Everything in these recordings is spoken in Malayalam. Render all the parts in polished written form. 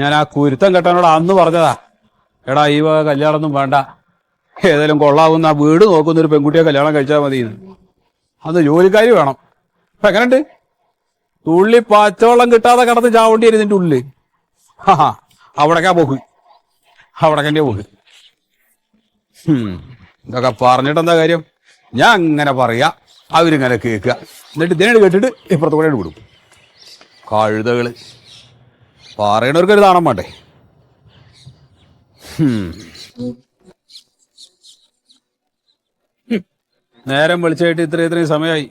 ഞാൻ ആ കുരുത്തം കെട്ടാനോട് അന്ന് പറഞ്ഞതാ, എടാ ഈ വക കല്യാണമൊന്നും വേണ്ട, ഏതായാലും കൊള്ളാവുന്ന ആ വീട് നോക്കുന്ന ഒരു പെൺകുട്ടിയെ കല്യാണം കഴിച്ചാൽ മതി. അത് ജോലിക്കാരി വേണം. അപ്പൊ എങ്ങനെയുണ്ട്? തുള്ളി പച്ചവെള്ളം കിട്ടാതെ കിടന്ന് ചാവേണ്ടി വരും ഇതിന്റെ ഉള്ളില്. അവിടേക്കാ പോക്ക്, അവിടേക്കെന്റെ പോക്ക്. ഇതൊക്കെ പറഞ്ഞിട്ട് എന്താ കാര്യം? ഞാൻ അങ്ങനെ പറയാ, അവരിങ്ങനെ കേൾക്കുക, എന്നിട്ട് ഇതിനെ കേട്ടിട്ട് ഇപ്പുറത്ത് കൂടെ വിടും. കഴുതകള് പറയണവർക്കൊരു താണം വേണ്ടേ? നേരം വിളിച്ചായിട്ട് ഇത്രയും സമയമായി.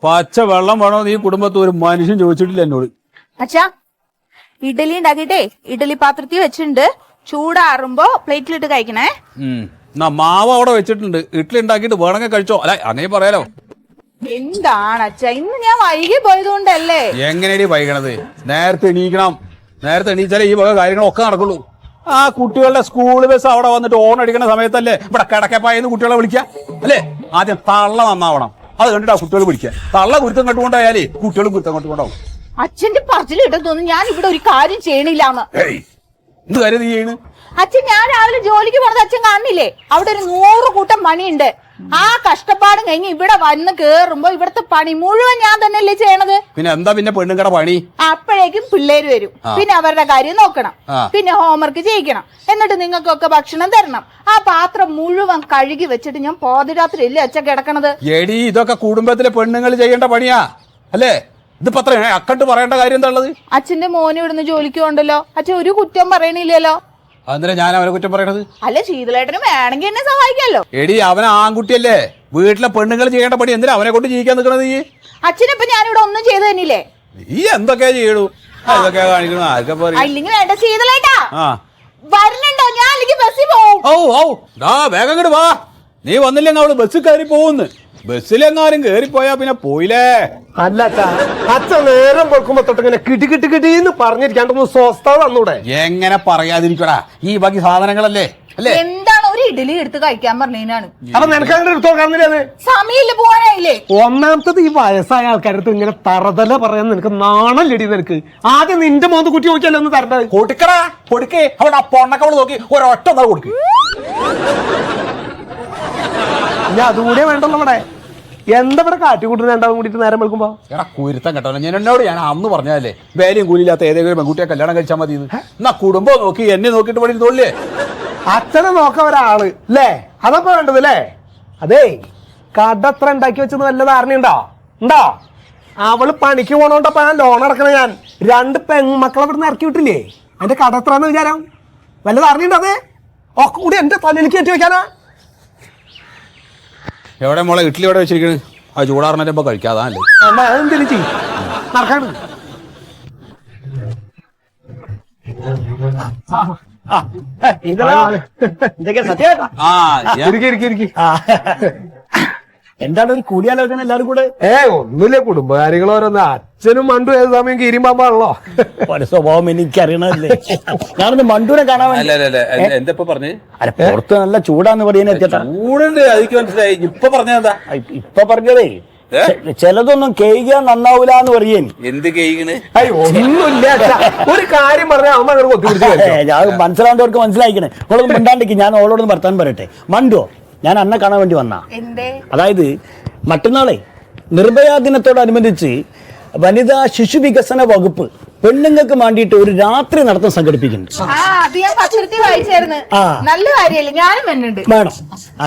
പച്ച വെള്ളം വേണോ ഈ കുടുംബത്തിൽ ഒരു മനുഷ്യൻ ചോദിച്ചിട്ടില്ല എന്നോട്. അച്ഛാ, ഇഡലി ഉണ്ടാക്കിട്ടേ ഇഡലി പാത്രത്തിൽ വെച്ചിട്ടുണ്ട്, ചൂടാറുമ്പോ പ്ലേറ്റിലിട്ട് കഴിക്കണേ. എന്നാ മാവ് അവിടെ വെച്ചിട്ടുണ്ട്, ഇഡ്ഡലി ഉണ്ടാക്കിയിട്ട് വേണമെങ്കിൽ കഴിച്ചോ. അല്ല അങ്ങനെ പറയാലോ. എന്താണ് അച്ഛാ, ഇന്ന് ഞാൻ വൈകി പോയതുകൊണ്ടല്ലേ. എങ്ങനെയാണ് വൈകണത്? നേരത്തെ എണീക്കണം. നേരത്തെ എണീച്ചാലേ ഈ വക കാര്യങ്ങളൊക്കെ നടക്കുള്ളൂ. ആ കുട്ടികളുടെ സ്കൂൾ ബസ് അവിടെ വന്നിട്ട് ഓൺ അടിക്കുന്ന സമയത്തല്ലേ ഇവിടെ കിടക്കപ്പായെന്ന് കുട്ടികളെ വിളിക്കുക അല്ലേ? ആദ്യം തള്ള നന്നാവണം, അത് കണ്ടിട്ട് ആ കുട്ടികൾ പിടിക്കുക. തള്ള കുരുത്തം കണ്ടുകൊണ്ടായാലേ കുട്ടികളും കുരുത്തം കണ്ടുകൊണ്ടാവും. അച്ഛന്റെ പറച്ചിലിട്ട് തോന്നുന്നു ഞാൻ ഇവിടെ ഒരു കാര്യം ചെയ്യണില്ലാന്ന്. എന്ത് കാര്യം നീ ചെയ്യണ്? അച്ഛൻ, ഞാൻ രാവിലെ ജോലിക്ക് പറഞ്ഞ അച്ഛൻ കാണുന്നില്ലേ, അവിടെ ഒരു 100 കൂട്ടം പണിയുണ്ട്. ആ കഷ്ടപ്പാടും കഴിഞ്ഞ് ഇവിടെ വന്ന് കേറുമ്പോ ഇവിടുത്തെ പണി മുഴുവൻ ഞാൻ തന്നെയല്ലേ ചെയ്യണത്. പിന്നെ എന്താ പിന്നെ പെണ്ണുങ്ങളുടെ പണി? അപ്പോഴേക്കും പിള്ളേര് വരും, പിന്നെ അവരുടെ കാര്യം നോക്കണം, പിന്നെ ഹോംവർക്ക് ചെയ്യിക്കണം, എന്നിട്ട് നിങ്ങൾക്കൊക്കെ ഭക്ഷണം തരണം. ആ പാത്രം മുഴുവൻ കഴുകി വെച്ചിട്ട് ഞാൻ പാതിരാത്രി അല്ലേ അച്ഛൻ കിടക്കണത്. എടി, ഇതൊക്കെ കുടുംബത്തിലെ പെണ്ണുങ്ങൾ ചെയ്യേണ്ട പണിയാ അല്ലേ? ഇതിപ്പോ അത്ര അക്കട്ട് പറയേണ്ട കാര്യം എന്താ ഉള്ളത്? അച്ഛന്റെ മോന് ഇവിടുന്ന് ജോലിക്ക് പോകണ്ടല്ലോ, അച്ഛൻ ഒരു കുറ്റം പറയണില്ലല്ലോ. അന്നേരം ഞാൻ അവനെ കുറ്റം പറയണത്? അല്ല, ശീതളേട്ടന് വേണമെങ്കിൽ എന്നെ സഹായിക്കാമല്ലോ. എടി, അവൻ ആൺകുട്ടിയല്ലേ, വീട്ടിലെ പെണ്ണുങ്ങൾ ചെയ്യേണ്ട പണി എന്തിനാ അവനെ കൊണ്ട് ജീവിക്കാൻ നിൽക്കണത്? നീ അച്ഛനിപ്പോ ഞാനിവിടെ ഒന്നും ചെയ്തു തന്നില്ലേ? നീ എന്തൊക്കെയാ ചെയ്യണു, അതൊക്കെയാ കാണിക്കണു. അല്ലെങ്കിൽ വേണ്ട ശീതളേട്ടാ, വരുന്നുണ്ടോ? ഞാൻ അല്ലെങ്കിൽ ബസ്സിൽ പോകും. വേഗം ഇങ്ങോട്ട് വാ. നീ വന്നില്ലെങ്കിൽ അവള് ബസ്സിൽ കയറി പോകുന്നു. ബസ്സിലെങ്ങാനും കേറിപ്പോയാ പിന്നെ പോയില്ലേ. അല്ല അച്ഛൻ നേരം വെക്കുമ്പോ തൊട്ടിങ്ങനെ കിട്ടിന്ന് പറഞ്ഞിരിക്കാണ്ടൊന്ന് സ്വസ്ഥത തന്നൂടെ? എങ്ങനെ പറയാതിരിക്കടാ, ഈ ബാക്കി സാധനങ്ങളല്ലേ അല്ലേ? എന്താണ് ഒരു ഇഡലി എടുത്ത് കഴിക്കാൻ പറഞ്ഞാണ്. അപ്പൊ നിനക്ക് അങ്ങനെ എടുത്തോക്കാന്നില്ലേ? സമയമില്ല, പോകാനായില്ലേ? ഒന്നാമത്തത് ഈ വയസ്സായ ആൾക്കാരടുത്ത് ഇങ്ങനെ തറതല പറയാൻ നിനക്ക് നാണല്ലടി. നിനക്ക് ആദ്യം നിന്റെ മോന്ത് കുറ്റി നോക്കിയല്ലേ ഒന്ന് തരേണ്ടത്. കൊടുക്കടാ, കൊടുക്കേ. അവിടെ പൊണ്ണക്കവള് നോക്കി ഒരൊറ്റ ഒന്നാ കൊടുക്ക്. ഇനി അതുകൂടിയേ വേണ്ടല്ലോ. ഇവിടെ എന്താ ഇവിടെ കാറ്റുകൂട്ടുന്ന രണ്ടാവും കൂടിയിട്ട് നേരം വെക്കുമ്പോ? എടാ കുരുത്തം കേട്ടോ, ഞാൻ അന്ന് പറഞ്ഞതല്ലേ വേലയും കൂലില്ലാത്ത ഏതെങ്കിലും പെൺകുട്ടിയെ കല്യാണം കഴിച്ചാൽ മതി. എന്നാ കുടുംബം നോക്കി എന്നെ നോക്കിയിട്ട് പണി തോല്ലേ? അച്ഛനെ നോക്കാൻ ഒരാള് അല്ലേ, അതപ്പോ വേണ്ടത് അല്ലേ? അതേ, കട എത്ര ഉണ്ടാക്കി വെച്ചത് വല്ല ധാരണയുണ്ടോ? ഉണ്ടോ? അവള് പണിക്ക് പോണോണ്ടപ്പോ ഞാൻ ലോൺ അടക്കണ. ഞാൻ 2 പെൺമക്കളെ ഇവിടെ നിന്ന് ഇറക്കി വിട്ടില്ലേ, എന്റെ കട എത്രന്ന് വിചാരം വല്ല ധാരണയുണ്ടോ? അതെ, ഒക്കെ കൂടി എന്റെ തലയിലേക്ക് കയറ്റി വെക്കാനാ. എവിടെ മോളെ ഇഡ്ഡലി എവിടെ വെച്ചിരിക്കണ്? ആ ചൂടാറിനപ്പോ കഴിക്കാതാണല്ലേ. എന്തെങ്കിലും ചെയ്യും നടക്കാണ്. എന്താണ് ഒരു കൂലിയാലോചന എല്ലാവരും കൂടെ? ഒന്നുമില്ല, കുടുംബകാര്യങ്ങൾ ഓരോന്ന്. അച്ഛനും മണ്ടു ഏത് സമയം കീരിമ്പാമ്പാണല്ലോ. ഒരു സ്വഭാവം എനിക്കറിയണല്ലേ. ഞാനൊന്ന് മണ്ടുവിനെ കാണാൻ എന്താ പറഞ്ഞു? അല്ല, പുറത്ത് നല്ല ചൂടാന്ന് പറയുന്നത് എത്തിയട്ടാ. ചൂടുണ്ട്, അതൊക്കെ മനസ്സിലായി. ഇപ്പൊ പറഞ്ഞതാ? ഇപ്പൊ പറഞ്ഞതേ ചിലതൊന്നും കേൾക്കാൻ നന്നാവൂല എന്ന് പറയേ. എന്ത് കേൾക്കണ്? ഒന്നുമില്ല, ഒരു കാര്യം പറഞ്ഞാൽ അമ്മ അങ്ങനെ കൊത്തിപ്പിടിച്ച് ഞാൻ മനസ്സിലാണ്ടവർക്ക് മനസ്സിലായിക്കണേ. അവളൊന്നും മിണ്ടാണ്ടിക്ക്, ഞാൻ അവളോടൊന്ന് വർത്താൻ പറയട്ടെ. മണ്ടോ, ഞാൻ അന്നെ കാണാൻ വേണ്ടി വന്നാ. അതായത് മറ്റന്നാളെ നിർഭയ ദിനത്തോടനുബന്ധിച്ച് വനിതാ ശിശു വികസന വകുപ്പ് പെണ്ണുങ്ങൾക്ക് വേണ്ടിയിട്ട് ഒരു രാത്രി നടത്തം സംഘടിപ്പിക്കുന്നുണ്ട്. വേണം,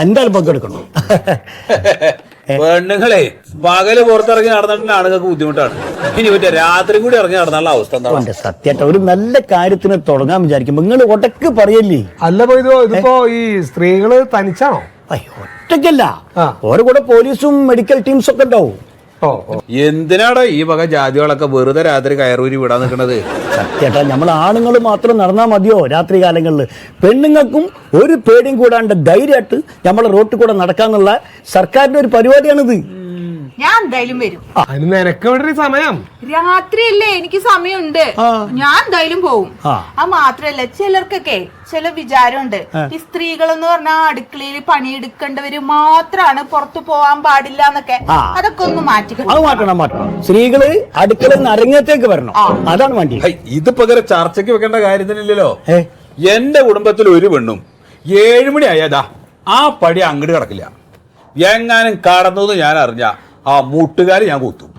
എന്തായാലും പങ്കെടുക്കണം. പെണ്ണുങ്ങളെ പകല് പുറത്തിറങ്ങി നടന്നിട്ടുണ്ട് ആണുങ്ങൾക്ക് ബുദ്ധിമുട്ടാണ്. ഇനി മറ്റേ രാത്രി കൂടി ഇറങ്ങി നടന്നുള്ള അവസ്ഥ എന്താ? സത്യമായിട്ട് ഒരു നല്ല കാര്യത്തിന് തുടങ്ങാൻ വിചാരിക്കുമ്പോ നിങ്ങൾ ഒടക്ക് പറയല്ലേ. അല്ല, ഇതിപ്പോ ഈ സ്ത്രീകള് തനിച്ചാണോ? ഒറ്റയ്ക്കല്ല, ഓരോ കൂടെ പോലീസും മെഡിക്കൽ ടീംസ് ഒക്കെ ഉണ്ടാവും. എന്തിനാടോ ഈ വക ജാതികളൊക്കെ വെറുതെ രാത്രി കയറൂരി വിടാൻ നിൽക്കണത്? സത്യേട്ടാ, നമ്മൾ ആണുങ്ങൾ മാത്രം നടന്നാൽ മതിയോ രാത്രി കാലങ്ങളിൽ? പെണ്ണുങ്ങൾക്കും ഒരു പേടിയും കൂടാണ്ട് ധൈര്യമായിട്ട് നമ്മളെ റോട്ടിൽ കൂടെ നടക്കാന്നുള്ള സർക്കാരിന്റെ ഒരു പരിപാടിയാണിത്. ഞാൻ എന്തായാലും വരും. അതിന് നിനക്ക് ഇവിടെ ഒരു സമയം രാത്രിയല്ലേ, എനിക്ക് സമയമുണ്ട്. ഞാൻ എന്തായാലും പോവും. അത് മാത്രല്ല, ചിലർക്കൊക്കെ ചില വിചാരമുണ്ട്. ഈ സ്ത്രീകൾ എന്ന് പറഞ്ഞാൽ അടുക്കളയിൽ പണിയെടുക്കേണ്ടവര് മാത്രാണ് പുറത്തു പോവാൻ പാടില്ല എന്നൊക്കെ. അതൊക്കെ ഒന്ന് മാറ്റണം. സ്ത്രീകള് അടുക്കളയിൽ നിന്ന് അരങ്ങത്തേക്ക് വരണം, അതാണ് വേണ്ടി. ഇതിപ്പോ ചർച്ചയ്ക്ക് വെക്കേണ്ട കാര്യത്തിനില്ലല്ലോ. എന്റെ കുടുംബത്തിൽ ഒരു പെണ്ണും 7 മണി ആയതാ ആ പടി അങ്ങോട്ട് കിടക്കില്ല. എങ്ങാനും കടന്നു ഞാൻ അറിഞ്ഞ ആ മൂട്ടുകാര് ഞാൻ കൂത്തും.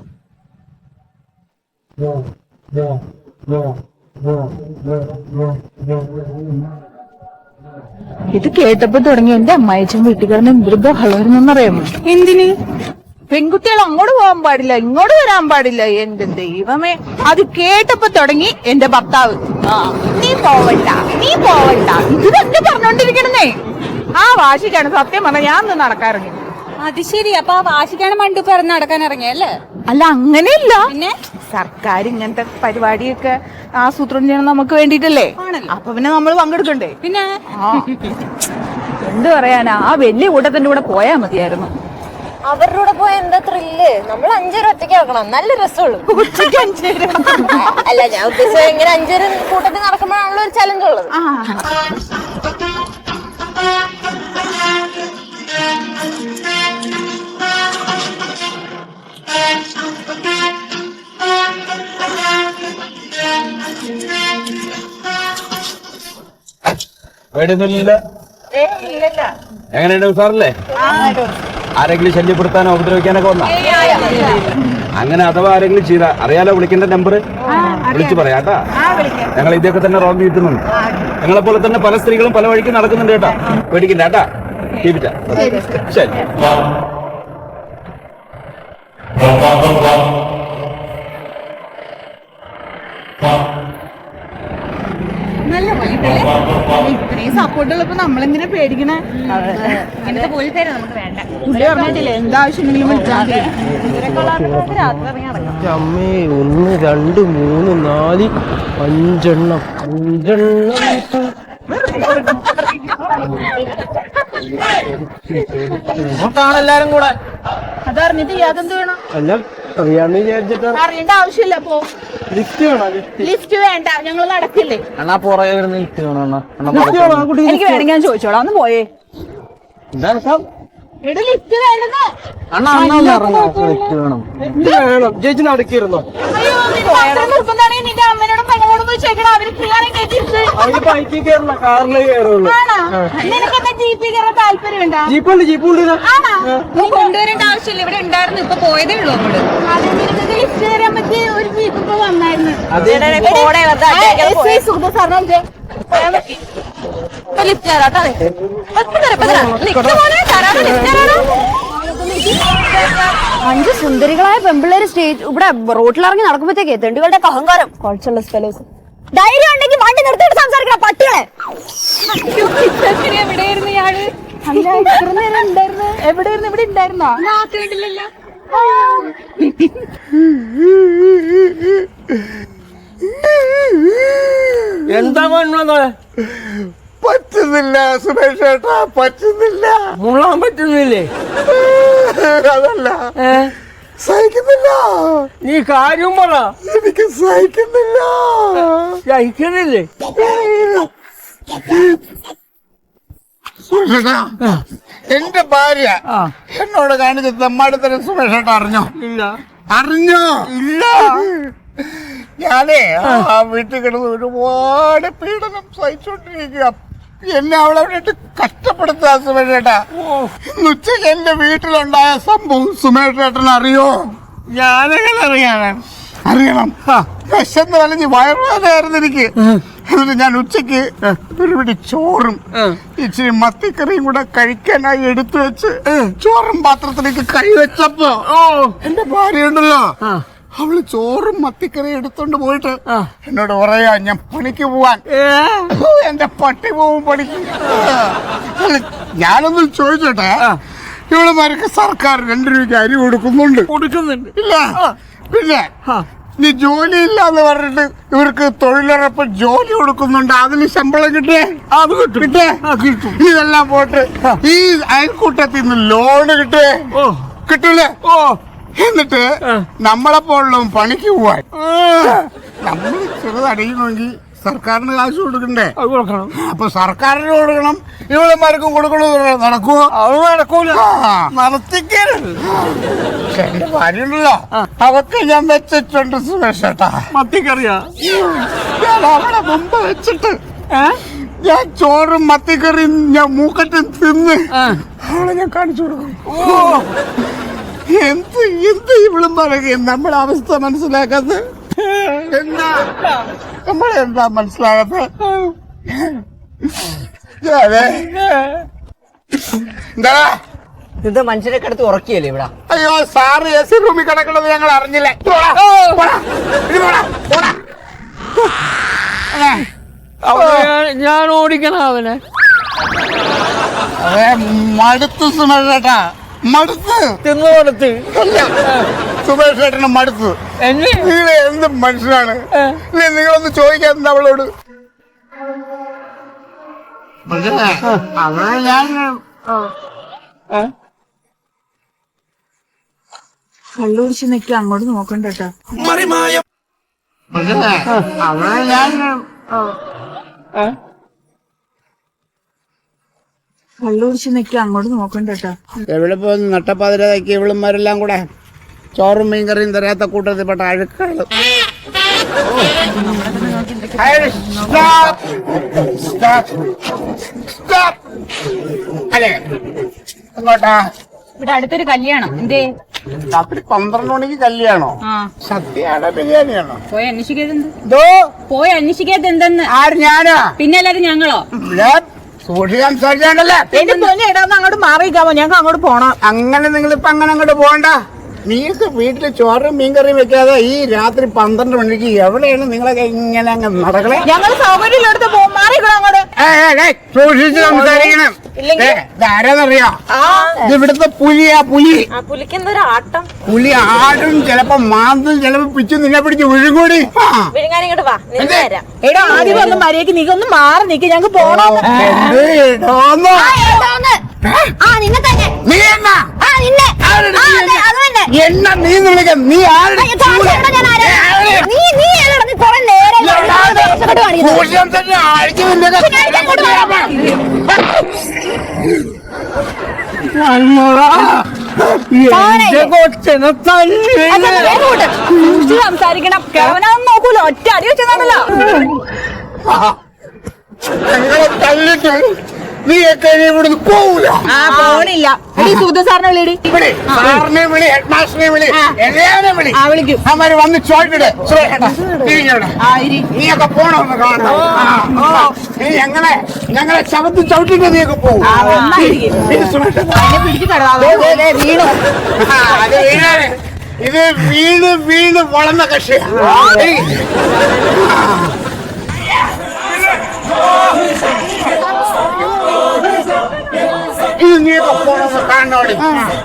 ഇത് കേട്ടപ്പോ തുടങ്ങി എന്റെ അമ്മായിച്ചൻ വീട്ടിൽ കിടന്ന് എന്തൊരു ബഹളമായിരുന്നറിയാമോ? എന്തിന്? പെൺകുട്ടികൾ അങ്ങോട്ട് പോകാൻ പാടില്ല, ഇങ്ങോട്ട് വരാൻ പാടില്ല. എന്റെ ദൈവമേ, അത് കേട്ടപ്പോ തുടങ്ങി എന്റെ ഭർത്താവ് നീ പോവണ്ട. ഇത് തന്നെ പറഞ്ഞോണ്ടിരിക്കണേ. ആ വാശിക്കാണ് സത്യം പറഞ്ഞ ഞാൻ ഒന്ന് നടക്കാറിറങ്ങി. അത് ശരി. അപ്പൊ ആ വാശിക്കാണ് മണ്ടു പറഞ്ഞ് നടക്കാൻ ഇറങ്ങിയല്ലേ? അല്ല, അങ്ങനെയില്ല. പിന്നെ സർക്കാർ ഇങ്ങനത്തെ പരിപാടിയൊക്കെ ആസൂത്രണം ചെയ്യണം നമുക്ക് വേണ്ടിട്ടല്ലേ. അപ്പൊ പിന്നെ നമ്മൾ പങ്കെടുക്കണ്ടേ? പിന്നെ എന്ത് പറയാനാ, ആ വലിയ കൂട്ടത്തിന്റെ കൂടെ പോയാ മതിയായിരുന്നു. അവരുടെ കൂടെ പോയ എന്താ ത്രില്ല്? നമ്മൾ 5 പേര് ഒറ്റയ്ക്ക് നടക്കണം, നല്ല രസമുള്ളൂ. ഉച്ചയ്ക്ക് 5 പേര് അല്ല, ഞാൻ ഉദ്ദേശിച്ചത് ഇങ്ങനെ 5 പേര് കൂട്ടത്തിൽ നടക്കുമ്പോഴാണല്ലോ ഒരു ചലഞ്ച് ഉള്ളത്. എങ്ങനെയുണ്ട് സാറല്ലേ? ആരെങ്കിലും ശല്യപ്പെടുത്താനോ ഉപദ്രവിക്കാനൊക്കെ വന്നാ? അങ്ങനെ അഥവാ ആരെങ്കിലും ചെയ്താ അറിയാലോ, വിളിക്കേണ്ട നമ്പർ വിളിച്ചു പറയാട്ടാ. ഞങ്ങൾ ഇതൊക്കെ തന്നെ റോങ് കിട്ടുന്നുണ്ട്. ഞങ്ങളെപ്പോലെ തന്നെ പല സ്ത്രീകളും പല വഴിക്ക് നടക്കുന്നുണ്ട് കേട്ടാ. പേടിക്കണ്ട കേട്ടാ. ശരി. നല്ല ഇത്രയും സപ്പോർട്ടുള്ളപ്പോ നമ്മളെന്തിനാ പേടിക്കണേ? ഇങ്ങനത്തെ പോലീസുകാരെ നമുക്ക് വേണ്ട. പുള്ളി പറഞ്ഞിട്ടില്ലേ എന്താവശ്യമുണ്ടെങ്കിലും വിളിച്ചാൽ മതി. രാത്രി ഇറങ്ങി നടക്കാം. അമ്മേ 1 2 3 4 5 എല്ലാരും കൂടെ അതറിഞ്ഞിട്ട് യാതെന്ത് വേണം? അല്ല അറിയാന്ന് വിചാരിച്ചിട്ട്. അറിയേണ്ട ആവശ്യമില്ല. പോ. ലിഫ്റ്റ് വേണോ? ലിഫ്റ്റ് വേണ്ട, ഞങ്ങൾ നടക്കില്ലേ. അണ്ണാ പുറകെ വരുന്ന ലിഫ്റ്റ് വേണോ? എനിക്ക് വേണമെങ്കിൽ ഞാൻ ചോദിച്ചോളാം, ഒന്ന് പോയേ. ലിഫ്റ്റ് വേണ്ടെന്ന്. ലിഫ്റ്റ് വേണം. ചേച്ചി നടക്കിരുന്നോ? അയ്യോ, നിർബന്ധമാണെങ്കിൽ നിന്റെ അമ്മനോടും പെങ്ങളോടും പോയി ചോദിക്കണം. അവര് അവര് ബൈക്കിൽ കയറില്ല, കാറിലേ കയറുള്ളൂ. നിനക്കെന്താ ജീപ്പിൽ കയറാൻ താല്പര്യമുണ്ടോ? ജീപ്പുണ്ട്. നീ കൊണ്ടുവരേണ്ട ആവശ്യമില്ല, ഇവിടെ ഉണ്ടായിരുന്നു, ഇപ്പൊ പോയതേ ഉള്ളൂ നമ്മള്. നിനക്ക് ലിഫ്റ്റ് കയറാൻ പറ്റിയ ഒരു ജീപ്പ് ഇപ്പൊ വന്നായിരുന്നു. ലിഫ്റ്റ് തരാട്ടോ. 5 സുന്ദരികളായ പെമ്പിള്ളേര് സ്റ്റേജ് ഇവിടെ റോട്ടിലിറങ്ങി നടക്കുമ്പോഴത്തേക്ക് തെണ്ടുകളുടെ അഹങ്കാരം. കുറച്ചുള്ള സ്പെലോസ് ധൈര്യം ഉണ്ടെങ്കിൽ വണ്ടി നിർത്തിയിട്ട് സംസാരിക്കണം പട്ടികളെ. എവിടെയായിരുന്നു ഇയാള്? അല്ല, ഇത്ര നേരം ഉണ്ടായിരുന്നു. എവിടെയായിരുന്നു? ഇവിടെ ഉണ്ടായിരുന്നോ? നാട്ടിലില്ലല്ലോ. എന്താ കൊണ്ടു? പറ്റുന്നില്ല സുമേഷ് ചേട്ടാ, പറ്റുന്നില്ല. മുള്ളാൻ പറ്റുന്നില്ലേ? അതല്ല, സഹിക്കുന്നില്ല. നീ കാര്യം പറ. എനിക്ക് സഹിക്കുന്നില്ല. സഹിക്കുന്നില്ലേ? സുമേഷേട്ടാ, എന്റെ ഭാര്യ എന്നോട് കാണിച്ച തെമ്മാടിത്തരം സുമേഷ് ചേട്ടാ അറിഞ്ഞോ? അറിഞ്ഞോ? ഇല്ല. ഞാനേ ആ വീട്ടിൽ കിടന്ന് ഒരുപാട് പീഡനം സഹിച്ചോണ്ടിരിക്കുക. എന്നെ അവളെ വിട്ട് കഷ്ടപ്പെടുത്തുക സുമേഷ് ചേട്ടാ. ഇന്ന് ഉച്ചയ്ക്ക് എന്റെ വീട്ടിലുണ്ടായ സംഭവം സുമേഷ് ചേട്ടൻ അറിയോ? ഞാനെങ്ങനെ അറിയണം. വിശന്ന് വലിഞ്ഞ് വയറുവേദനയായിരുന്നു എനിക്ക്. എന്നിട്ട് ഞാൻ ഉച്ചയ്ക്ക് ഒരു പിടി ചോറും ഇച്ചിരി മത്തിക്കറിയും കൂടെ കഴിക്കാനായി എടുത്തു വെച്ച് ചോറും പാത്രത്തിലേക്ക് കൈവച്ചപ്പോ എന്റെ ഭാര്യ ഉണ്ടല്ലോ, അവള് ചോറും മത്തിക്കറിയും എടുത്തോണ്ട് പോയിട്ട് എന്നോട് പറയാ ഞാൻ പണിക്ക് പോവാൻ. എന്റെ പട്ടി പോവും പണിക്ക്. ഞാനൊന്നും ചോദിച്ചോട്ടെ, ഇവളുമാർക്ക് സർക്കാർ 2 രൂപയ്ക്ക് അരി കൊടുക്കുന്നുണ്ട്. ഇല്ല, പിന്നെ നീ ജോലി ഇല്ലാന്ന് പറഞ്ഞിട്ട് ഇവർക്ക് തൊഴിലുറപ്പ് ജോലി കൊടുക്കുന്നുണ്ട്. അതിന് ശമ്പളം കിട്ടേ? അത് കിട്ടും. ഇതെല്ലാം പോട്ട് ഈ അയൽക്കൂട്ടത്തിൽ നിന്ന് ലോണ് കിട്ടൂലേ? എന്നിട്ട് നമ്മളെപ്പോഴും പണിക്ക് പോവാൻ നമ്മൾ ചെറുതടിക്കണമെങ്കിൽ സർക്കാരിന് കാശ് കൊടുക്കണ്ടേ? അപ്പൊ സർക്കാരിന് കൊടുക്കണം, ഇവളന്മാർക്കും കൊടുക്കണോ? നടക്കുവോ? അത് നടക്കൂല, നടത്തിക്കരുത്. പക്ഷെ എന്റെ ഭാര്യയുണ്ടല്ലോ, അവർക്ക് ഞാൻ വെച്ചിട്ടുണ്ട് സുരേഷേട്ടാ. മത്തിക്കറിയാ ഞാൻ അവിടെ മുമ്പ് വെച്ചിട്ട് ഞാൻ ചോറും മത്തിക്കറിയും ഞാൻ മൂക്കറ്റും തിന്ന് അവളെ ഞാൻ കാണിച്ചു കൊടുക്കും. എന്ത് എന്ത് ഇവളും പറയും നമ്മുടെ അവസ്ഥ മനസ്സിലാക്കാത്ത എന്താ നമ്മളെന്താ മനസ്സിലാകാത്ത? എന്താ ഇത് മനുഷ്യരെ കിടത്ത് ഉറക്കിയല്ലേ ഇവിടെ? അയ്യോ സാറ് എ സി റൂമിൽ കിടക്കണത് ഞങ്ങൾ അറിഞ്ഞില്ല. ഞാൻ ഓടിക്കണം അവനെ. അതെ മടുത്തു സുമേഷേട്ടാ, മടുത്ത് തിന്നു കൊടുത്ത് സുമേഷേട്ടന് മടുത്തു. നിങ്ങൾ എന്ത് മനുഷ്യനാണ്? നിങ്ങളൊന്ന് ചോദിക്കാൻ അവളോട്. അവളെ ഞാൻ കള്ളുകുടിച്ച് നിൽക്കുക, അങ്ങോട്ട് നോക്കണ്ട കേട്ടോ. അവളെ ഞാൻ കള്ളുകുടിച്ച് നിൽക്കുക, അങ്ങോട്ട് നോക്കണ്ട കേട്ടോ. എവിടെ പോയി നട്ടപ്പാതിരാക്കി ഇവളുമാരെല്ലാം കൂടെ ചോറും മീൻകറിയും തരാത്ത കൂട്ടത്തിൽ പെട്ട അഴുക്കാള്. അല്ലേ അങ്ങോട്ടാ? ഇവിടെ അടുത്തൊരു കല്യാണം എന്തേ? രാത്രി 12 മണിക്ക് കല്യാണോ? സദ്യയാണോ ബിരിയാണിയാണോ? പോയി അന്വേഷിക്കാത്ത എന്തെന്ന്? ആര് ഞാനാ? പിന്നെ എല്ലാരും ഞങ്ങളോ? സൂക്ഷിച്ച് സംസാരിച്ചാണ്ടല്ലേ. എന്റെ പൊന്നെ ഇടാന്ന് അങ്ങോട്ട് മാറിയിക്കാമോ? ഞങ്ങൾക്ക് അങ്ങോട്ട് പോണം. അങ്ങനെ നിങ്ങളിപ്പോ അങ്ങനെ അങ്ങോട്ട് പോകണ്ട. നിങ്ങൾക്ക് വീട്ടില് ചോറും മീൻകറിയും വെക്കാതെ ഈ രാത്രി 12 മണിക്ക് എവിടെയാണ് നിങ്ങളൊക്കെ ഇങ്ങനെ അങ്ങ് നടക്കണേ? ഞങ്ങൾ സൗകര്യമില്ലെടുത്ത് മാറിക്കണം അങ്ങോട്ട്. സൂക്ഷിച്ച് സംസാരിക്കണം. ആരാന്നറിയോ? ഇത് ഇവിടുത്തെ പുലിയാ, പുലി. പുലിക്കെന്തൊരു ആട്ടം. പുലി ആടും, ചിലപ്പോ മാന്തും, ചിലപ്പോ പിച്ചും നിന്നെ പിടിച്ച് വിഴുകൂടി. വിഴുങ്ങാനിങ്ങോട്ട് വാ, നിന്ന് തരാം. എടാ ആദ്യം വന്ന് മര്യാദക്ക് നീ ഒന്ന് മാറി നിൽക്ക്, ഞങ്ങൾക്ക് പോണം. നിന്നെ തന്നെ. നീ എന്നാ നിന്നെ അത് തന്നെ. എണ്ണ നീ വിളിക്കാം. നീ ആരുടെ നീ കുറെ നേരം തന്നെ അഴിച്ചു സംസാരിക്കണം. കിഴവനാന്ന് നോക്കൂല, ഒറ്റ അടി വെച്ചതാണല്ലോ. തല്ലിട്ട് നീയൊക്കെ ഇവിടുന്ന് പോവൂല. പോണില്ല. സുധ സാറിനെ വിളിയടി. സാറിനെ വിളി, ഹെഡ് മാസ്റ്ററിനെ വിളി, എല്ലാവരെയും വിളി. വിളിക്കും. അവര് വന്ന് ചോദിക്കട്ടെ. നീയൊക്കെ പോണമെന്ന് കാണണം. നീ ഞങ്ങളെ ശബ്ദം ചവിട്ടിട്ട് നീയൊക്കെ പോകും. വീണു. അത് വീണാണ്. ഇത് വീണ് വളർന്ന കക്ഷിയാ.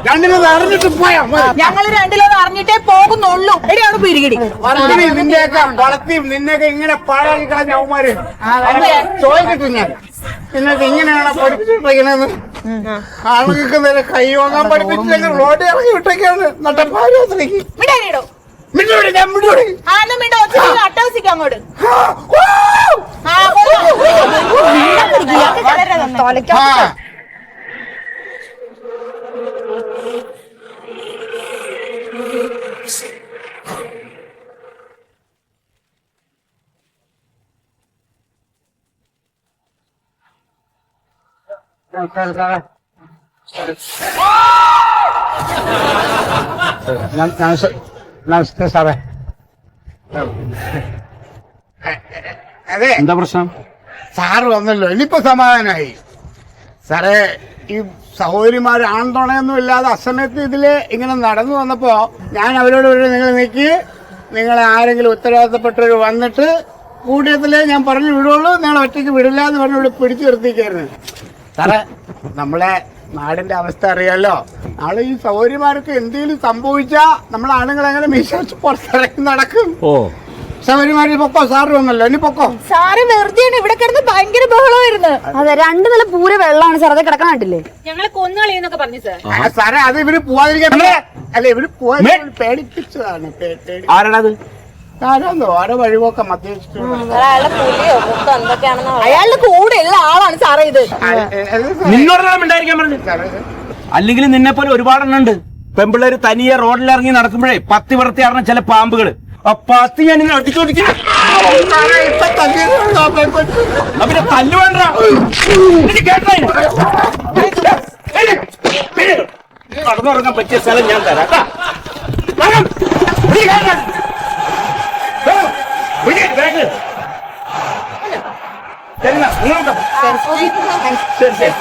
രണ്ടിനും അറിഞ്ഞിട്ട് പോയാ ഞങ്ങള് രണ്ടിലൊന്ന് അറിഞ്ഞിട്ടേ പോകുന്നുള്ളൂ. എടിയാണ് പിരികിടി. നിന്റെയൊക്കെ വളർത്തി നിന്നെയൊക്കെ ഇങ്ങനെ പാഴാക്കി കളഞ്ഞ അവന്മാര് ചോദിക്കട്ടെ. ഞാൻ നിന്നൊക്കെ ഇങ്ങനെയാണ് പഠിപ്പിച്ചിട്ടിരിക്കണെന്ന്. ആളുകൾക്ക് നേരെ കൈ വാങ്ങാൻ പഠിപ്പിച്ചില്ലെങ്കിൽ റോഡ് ഇറങ്ങി വിട്ടൊക്കെയാണ് നട്ടപ്പാരത്തിലേക്ക്. അട്ടഹസിക്കാം അങ്ങോട്ട്. നമസ്തേ സാറേ. അതെ, എന്താ പ്രശ്നം? സാറ് വന്നല്ലോ, ഇനിയിപ്പോ സമാധാനമായി. സാറേ, ഈ സഹോദരിമാർ ആൺതുണയൊന്നും ഇല്ലാതെ അസമയത്ത് ഇതില് ഇങ്ങനെ നടന്നു വന്നപ്പോ ഞാൻ അവരോട് പറഞ്ഞു, നിങ്ങൾ നിൽക്കി, നിങ്ങളെ ആരെങ്കിലും ഉത്തരവാദിത്തപ്പെട്ടവർ വന്നിട്ട് കൂടിയതിലേ ഞാൻ പറഞ്ഞു വിടുള്ളൂ, നിങ്ങൾ ഒറ്റയ്ക്ക് വിടില്ല എന്ന് പറഞ്ഞ് ഇവിടെ പിടിച്ചു നിർത്തിക്കായിരുന്നു. സാറേ, നമ്മളെ നാടിന്റെ അവസ്ഥ അറിയാലോ. നാളെ ഈ സഹോദരിമാർക്ക് എന്തെങ്കിലും സംഭവിച്ചാ നമ്മളെ ആണുങ്ങൾ എങ്ങനെ മീശ പുറത്തിറങ്ങി നടക്കും. ശബരിമല പൊക്കോ, സാറ് വന്നല്ലോ, ഇനി പൊക്കോ. സാറ് വെറുതെയാണ് ഇവിടെ കിടന്ന് ഭയങ്കര ബഹളമായിരുന്നു. അതെ, 2 നില പൂര വെള്ളമാണ് സാർ, അത് കിടക്കാൻ കണ്ടില്ലേ? ഞങ്ങളെ കൊന്നുകളിയെന്നൊക്കെ പറഞ്ഞു സാർ. സാറേ അത് ഇവര് പോവാതിരിക്കാൻ അല്ല, ഇവര് പോവാൻ പേടിപ്പിച്ചതാണ്. ആരാണത്? ആരാന്നോ ആരോ വഴിപോക്ക മദ്യപിച്ചിട്ട് അയാളുടെ പുലിയോ മുത്തോ എന്തൊക്കെയാണെന്നോ അയാളുടെ കൂടെ ഉള്ള ആളാണ് സാറേ ഇത്. നിന്നോടെല്ലാം ഉണ്ടായിരിക്കാൻ പറഞ്ഞു. അല്ലെങ്കിൽ നിന്നെ പോലെ ഒരുപാടെണ്ണം ഉണ്ട്. പെമ്പിള്ളേര് തനിയെ റോഡിലിറങ്ങി നടക്കുമ്പോഴേ പത്തി വർത്തിയാറുന്ന ചില പാമ്പുകള്. ആ പത്തി ഞാൻ ഇങ്ങനെ അടിച്ചോടിച്ചു. അവരെ തല്ലു വേണ്ട. കടന്നുറങ്ങാൻ പറ്റിയ സ്ഥലം ഞാൻ തരാം. ശരി.